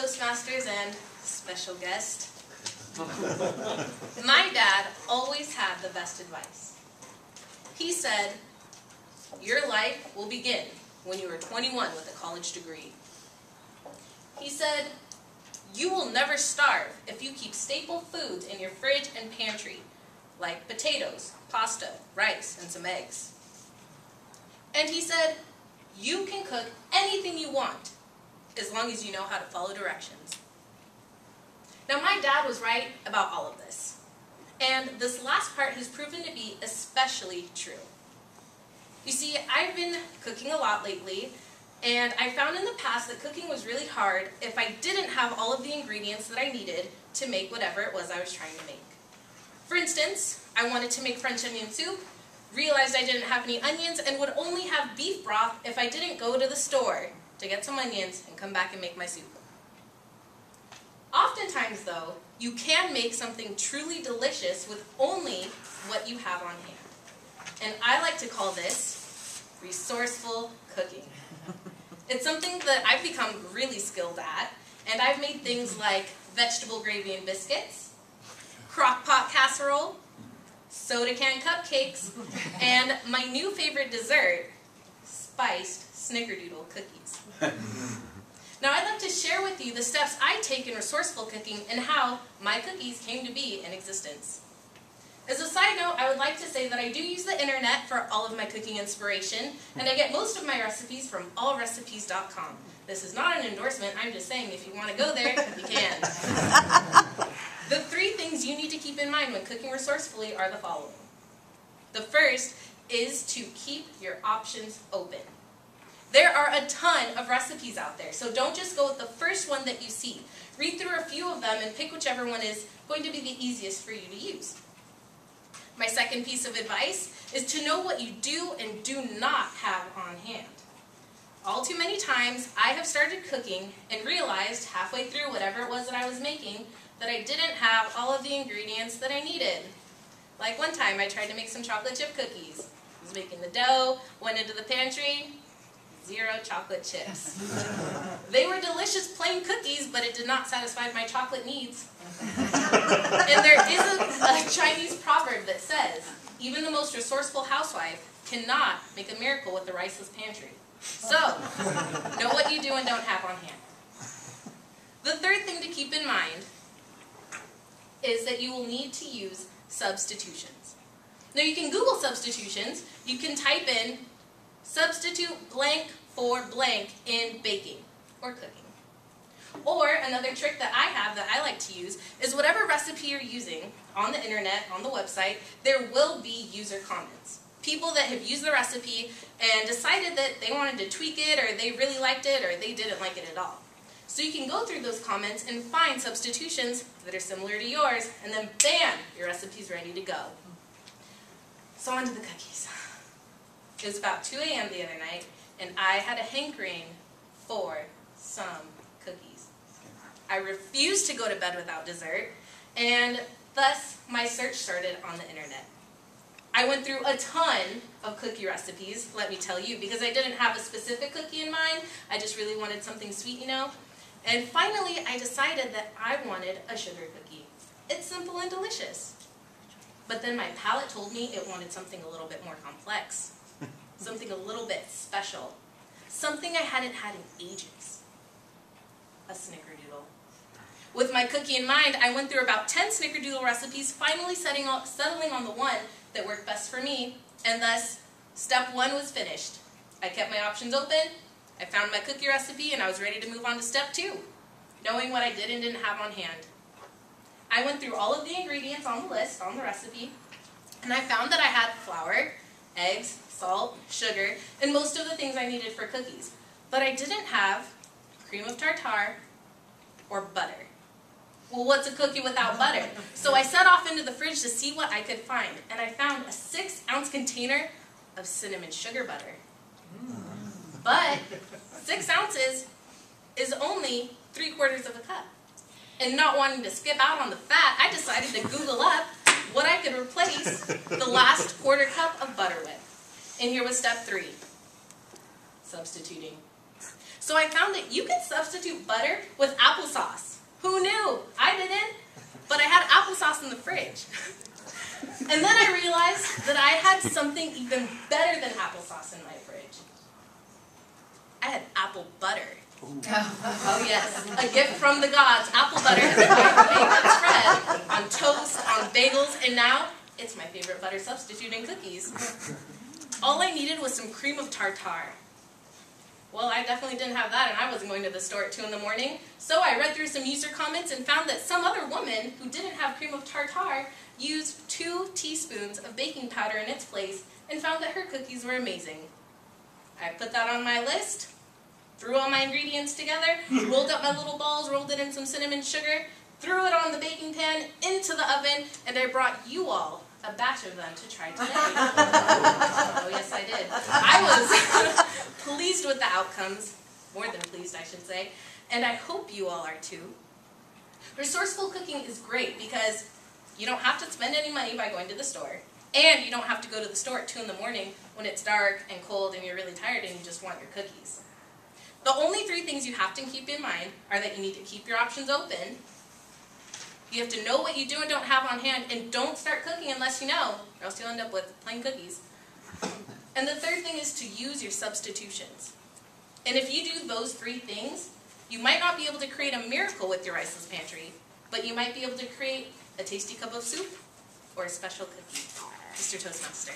Toastmasters and special guest. My dad always had the best advice. He said, your life will begin when you are 21 with a college degree. He said, you will never starve if you keep staple foods in your fridge and pantry, like potatoes, pasta, rice, and some eggs. And he said, you can cook anything you want, as long as you know how to follow directions. Now, my dad was right about all of this. And this last part has proven to be especially true. You see, I've been cooking a lot lately, and I found in the past that cooking was really hard if I didn't have all of the ingredients that I needed to make whatever it was I was trying to make. For instance, I wanted to make French onion soup, realized I didn't have any onions, and would only have beef broth if I didn't go to the store to get some onions and come back and make my soup. Oftentimes, though, you can make something truly delicious with only what you have on hand. And I like to call this resourceful cooking. It's something that I've become really skilled at, and I've made things like vegetable gravy and biscuits, crock pot casserole, soda can cupcakes, and my new favorite dessert, spiced snickerdoodle cookies. Now, I'd like to share with you the steps I take in resourceful cooking and how my cookies came to be in existence. As a side note, I would like to say that I do use the internet for all of my cooking inspiration, and I get most of my recipes from allrecipes.com. This is not an endorsement, I'm just saying if you want to go there, you can. The 3 things you need to keep in mind when cooking resourcefully are the following. The first is to keep your options open. There are a ton of recipes out there, so don't just go with the first one that you see. Read through a few of them and pick whichever one is going to be the easiest for you to use. My second piece of advice is to know what you do and do not have on hand. All too many times, I have started cooking and realized halfway through whatever it was that I was making that I didn't have all of the ingredients that I needed. Like one time, I tried to make some chocolate chip cookies. I was making the dough, went into the pantry, 0 chocolate chips. They were delicious plain cookies, but it did not satisfy my chocolate needs. And there is a Chinese proverb that says, even the most resourceful housewife cannot make a miracle with the riceless pantry. So, know what you do and don't have on hand. The third thing to keep in mind is that you will need to use substitutions. Now, you can Google substitutions. You can type in substitute blank for blank in baking or cooking. Or another trick that I have that I like to use is whatever recipe you're using on the internet, on the website, there will be user comments. People that have used the recipe and decided that they wanted to tweak it, or they really liked it, or they didn't like it at all. So you can go through those comments and find substitutions that are similar to yours, and then bam, your recipe's ready to go. So on to the cookies. It was about 2 a.m. the other night, and I had a hankering for some cookies. I refused to go to bed without dessert, and thus my search started on the internet. I went through a ton of cookie recipes, let me tell you, because I didn't have a specific cookie in mind. I just really wanted something sweet, you know. And finally, I decided that I wanted a sugar cookie. It's simple and delicious. But then my palate told me it wanted something a little bit more complex. Something a little bit special. Something I hadn't had in ages. A snickerdoodle. With my cookie in mind, I went through about 10 snickerdoodle recipes, finally settling on the one that worked best for me, and thus, step 1 was finished. I kept my options open, I found my cookie recipe, and I was ready to move on to step 2, knowing what I did and didn't have on hand. I went through all of the ingredients on the list, on the recipe, and I found that I had flour, eggs, salt, sugar, and most of the things I needed for cookies. But I didn't have cream of tartar or butter. Well, what's a cookie without butter? So I set off into the fridge to see what I could find, and I found a 6-ounce container of cinnamon sugar butter. But 6 ounces is only 3/4 of a cup. And not wanting to skip out on the fat, I decided to Google up what I could replace the last 1/4 cup of butter with. And here was step 3, substituting. So I found that you can substitute butter with applesauce. Who knew? I didn't, but I had applesauce in the fridge. And then I realized that I had something even better than applesauce in my fridge. I had apple butter. Oh yes, a gift from the gods. Apple butter is my favorite spread on toast, on bagels, and now it's my favorite butter substitute in cookies. All I needed was some cream of tartare. Well, I definitely didn't have that, and I wasn't going to the store at 2 in the morning, so I read through some user comments and found that some other woman who didn't have cream of tartare used 2 teaspoons of baking powder in its place and found that her cookies were amazing. I put that on my list, threw all my ingredients together, rolled up my little balls, rolled it in some cinnamon sugar, threw it on the baking pan, into the oven, and I brought you all a batch of them to try today. Oh yes, I did. I was pleased with the outcomes, more than pleased I should say, and I hope you all are too. Resourceful cooking is great because you don't have to spend any money by going to the store, and you don't have to go to the store at 2 in the morning when it's dark and cold and you're really tired and you just want your cookies. The only 3 things you have to keep in mind are that you need to keep your options open, you have to know what you do and don't have on hand, and don't start cooking unless you know, or else you'll end up with plain cookies. And the 3rd thing is to use your substitutions. And if you do those 3 things, you might not be able to create a miracle with your Rice's Pantry, but you might be able to create a tasty cup of soup or a special cookie. Mr. Toastmaster.